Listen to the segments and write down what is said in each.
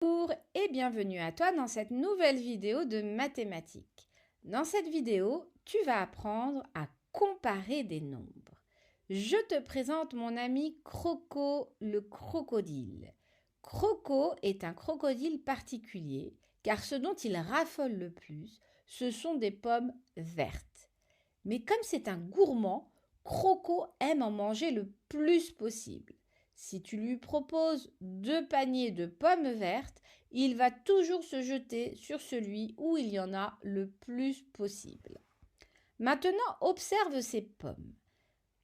Bonjour et bienvenue à toi dans cette nouvelle vidéo de mathématiques. Dans cette vidéo, tu vas apprendre à comparer des nombres. Je te présente mon ami Croco le crocodile. Croco est un crocodile particulier car ce dont il raffole le plus, ce sont des pommes vertes. Mais comme c'est un gourmand, Croco aime en manger le plus possible. Si tu lui proposes 2 paniers de pommes vertes, il va toujours se jeter sur celui où il y en a le plus possible. Maintenant, observe ces pommes.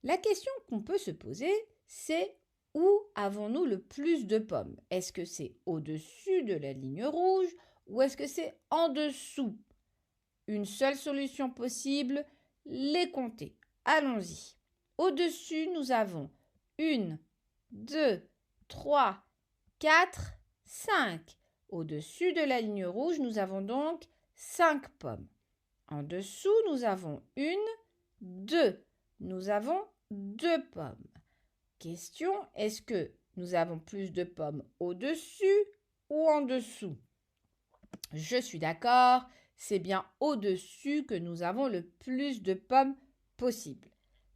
La question qu'on peut se poser, c'est où avons-nous le plus de pommes? Est-ce que c'est au-dessus de la ligne rouge ou est-ce que c'est en dessous? Une seule solution possible, les compter. Allons-y. Au-dessus, nous avons 1, 2, 3, 4, 5. Au-dessus de la ligne rouge, nous avons donc 5 pommes. En dessous, nous avons 1, 2. Nous avons 2 pommes. Question, est-ce que nous avons plus de pommes au-dessus ou en dessous? Je suis d'accord, c'est bien au-dessus que nous avons le plus de pommes possible.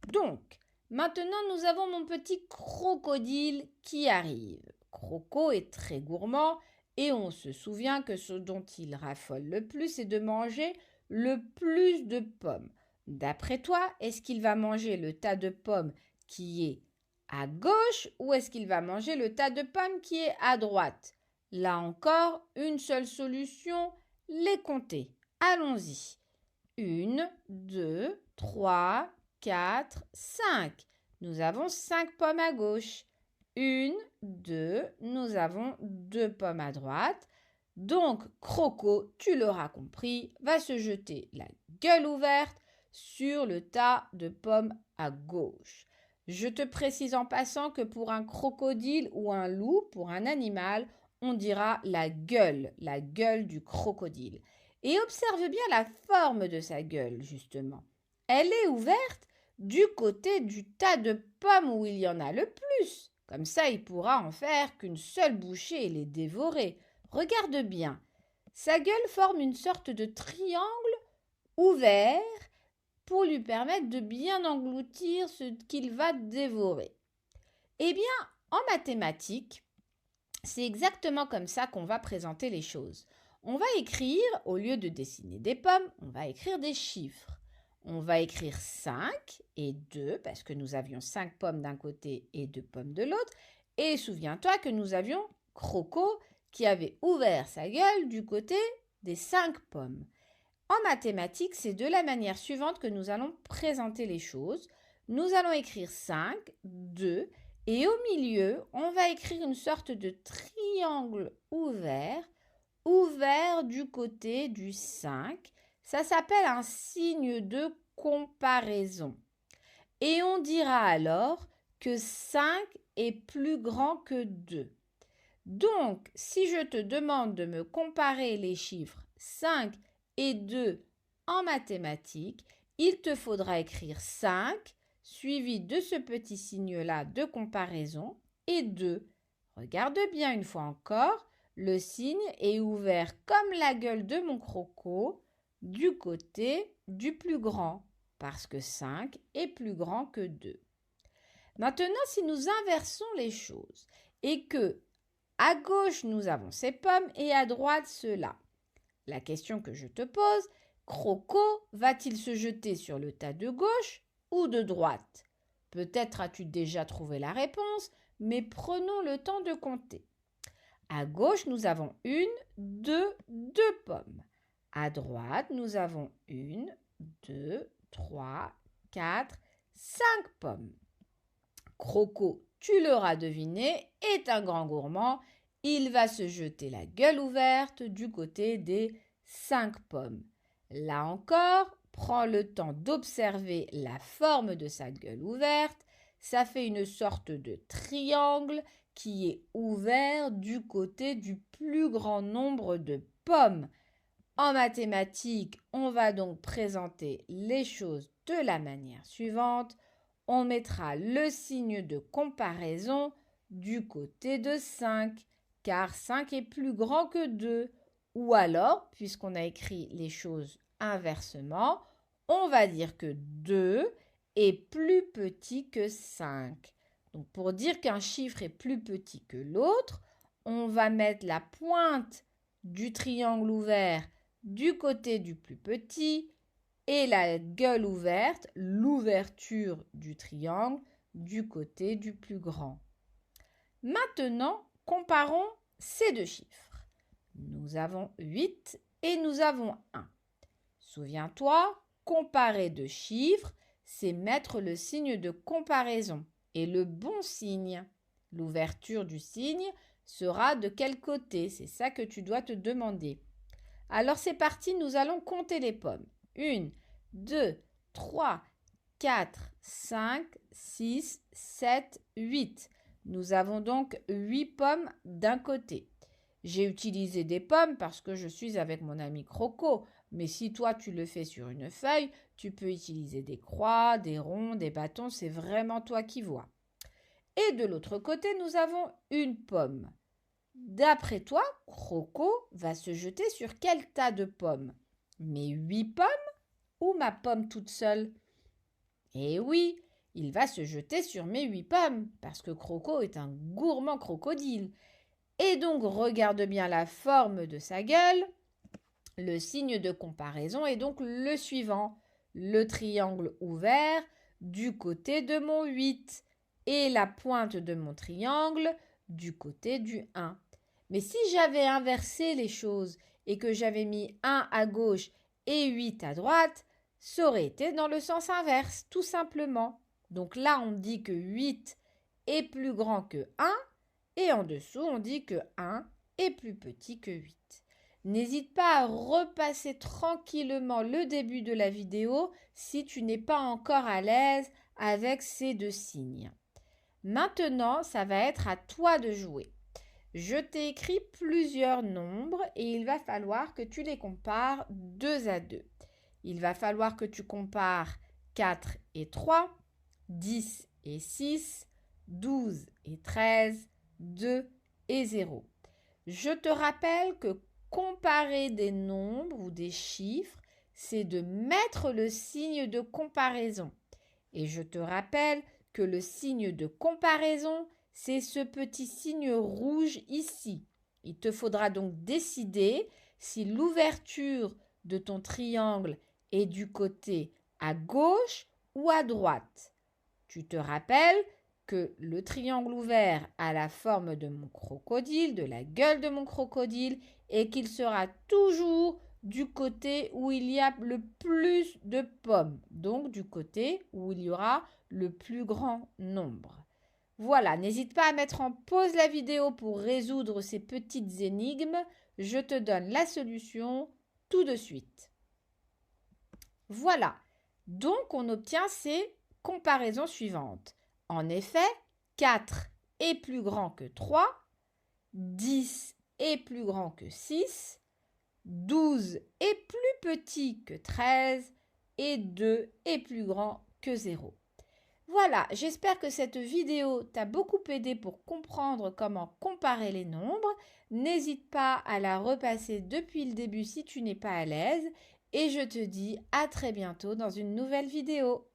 Donc, maintenant, nous avons mon petit crocodile qui arrive. Croco est très gourmand et on se souvient que ce dont il raffole le plus, c'est de manger le plus de pommes. D'après toi, est-ce qu'il va manger le tas de pommes qui est à gauche ou est-ce qu'il va manger le tas de pommes qui est à droite? Là encore, une seule solution, les compter. Allons-y. 1, 2, 3, 4, 5. Nous avons 5 pommes à gauche. 1, 2, nous avons 2 pommes à droite. Donc, Croco, tu l'auras compris, va se jeter la gueule ouverte sur le tas de pommes à gauche. Je te précise en passant que pour un crocodile ou un loup, pour un animal, on dira la gueule du crocodile. Et observe bien la forme de sa gueule, justement. Elle est ouverte du côté du tas de pommes où il y en a le plus. Comme ça, il pourra en faire qu'une seule bouchée et les dévorer. Regarde bien. Sa gueule forme une sorte de triangle ouvert pour lui permettre de bien engloutir ce qu'il va dévorer. Eh bien, en mathématiques, c'est exactement comme ça qu'on va présenter les choses. On va écrire, au lieu de dessiner des pommes, on va écrire des chiffres. On va écrire 5 et 2 parce que nous avions 5 pommes d'un côté et 2 pommes de l'autre. Et souviens-toi que nous avions Croco qui avait ouvert sa gueule du côté des 5 pommes. En mathématiques, c'est de la manière suivante que nous allons présenter les choses. Nous allons écrire 5, 2 et au milieu, on va écrire une sorte de triangle ouvert, ouvert du côté du 5. Ça s'appelle un signe de comparaison. Et on dira alors que 5 est plus grand que 2. Donc, si je te demande de me comparer les chiffres 5 et 2 en mathématiques, il te faudra écrire 5 suivi de ce petit signe-là de comparaison et 2. Regarde bien une fois encore, le signe est ouvert comme la gueule de mon croco du côté du plus grand parce que 5 est plus grand que 2. Maintenant, si nous inversons les choses et que à gauche, nous avons ces pommes et à droite, ceux-là. La question que je te pose, Croco va-t-il se jeter sur le tas de gauche ou de droite? Peut-être as-tu déjà trouvé la réponse, mais prenons le temps de compter. À gauche, nous avons 1, 2, 2 pommes. À droite, nous avons 1, 2, 3, 4, 5 pommes. Croco, tu l'auras deviné, est un grand gourmand. Il va se jeter la gueule ouverte du côté des 5 pommes. Là encore, prends le temps d'observer la forme de sa gueule ouverte. Ça fait une sorte de triangle qui est ouvert du côté du plus grand nombre de pommes. En mathématiques, on va donc présenter les choses de la manière suivante. On mettra le signe de comparaison du côté de 5 car 5 est plus grand que 2. Ou alors, puisqu'on a écrit les choses inversement, on va dire que 2 est plus petit que 5. Donc, pour dire qu'un chiffre est plus petit que l'autre, on va mettre la pointe du triangle ouvert du côté du plus petit et la gueule ouverte, l'ouverture du triangle, du côté du plus grand. Maintenant, comparons ces deux chiffres. Nous avons 8 et nous avons 1. Souviens-toi, comparer deux chiffres, c'est mettre le signe de comparaison et le bon signe. L'ouverture du signe sera de quel côté? C'est ça que tu dois te demander. Alors c'est parti, nous allons compter les pommes. 1, 2, 3, 4, 5, 6, 7, 8. Nous avons donc 8 pommes d'un côté. J'ai utilisé des pommes parce que je suis avec mon ami Croco. Mais si toi tu le fais sur une feuille, tu peux utiliser des croix, des ronds, des bâtons. C'est vraiment toi qui vois. Et de l'autre côté, nous avons une pomme. D'après toi, Croco va se jeter sur quel tas de pommes? Mes 8 pommes ou ma pomme toute seule? Eh oui, il va se jeter sur mes 8 pommes parce que Croco est un gourmand crocodile. Et donc, regarde bien la forme de sa gueule. Le signe de comparaison est donc le suivant. Le triangle ouvert du côté de mon 8 et la pointe de mon triangle du côté du 1. Mais si j'avais inversé les choses et que j'avais mis 1 à gauche et 8 à droite, ça aurait été dans le sens inverse, tout simplement. Donc là, on dit que 8 est plus grand que 1 et en dessous, on dit que 1 est plus petit que 8. N'hésite pas à repasser tranquillement le début de la vidéo si tu n'es pas encore à l'aise avec ces deux signes. Maintenant, ça va être à toi de jouer. Je t'ai écrit plusieurs nombres et il va falloir que tu les compares 2 à 2. Il va falloir que tu compares 4 et 3, 10 et 6, 12 et 13, 2 et 0. Je te rappelle que comparer des nombres ou des chiffres, c'est de mettre le signe de comparaison. Et je te rappelle que le signe de comparaison, c'est ce petit signe rouge ici. Il te faudra donc décider si l'ouverture de ton triangle est du côté à gauche ou à droite. Tu te rappelles que le triangle ouvert a la forme de mon crocodile, de la gueule de mon crocodile, et qu'il sera toujours du côté où il y a le plus de pommes, donc du côté où il y aura le plus grand nombre. Voilà, n'hésite pas à mettre en pause la vidéo pour résoudre ces petites énigmes. Je te donne la solution tout de suite. Voilà, donc on obtient ces comparaisons suivantes. En effet, 4 est plus grand que 3, 10 est plus grand que 6, 12 est plus petit que 13 et 2 est plus grand que 0. Voilà, j'espère que cette vidéo t'a beaucoup aidé pour comprendre comment comparer les nombres. N'hésite pas à la repasser depuis le début si tu n'es pas à l'aise et je te dis à très bientôt dans une nouvelle vidéo.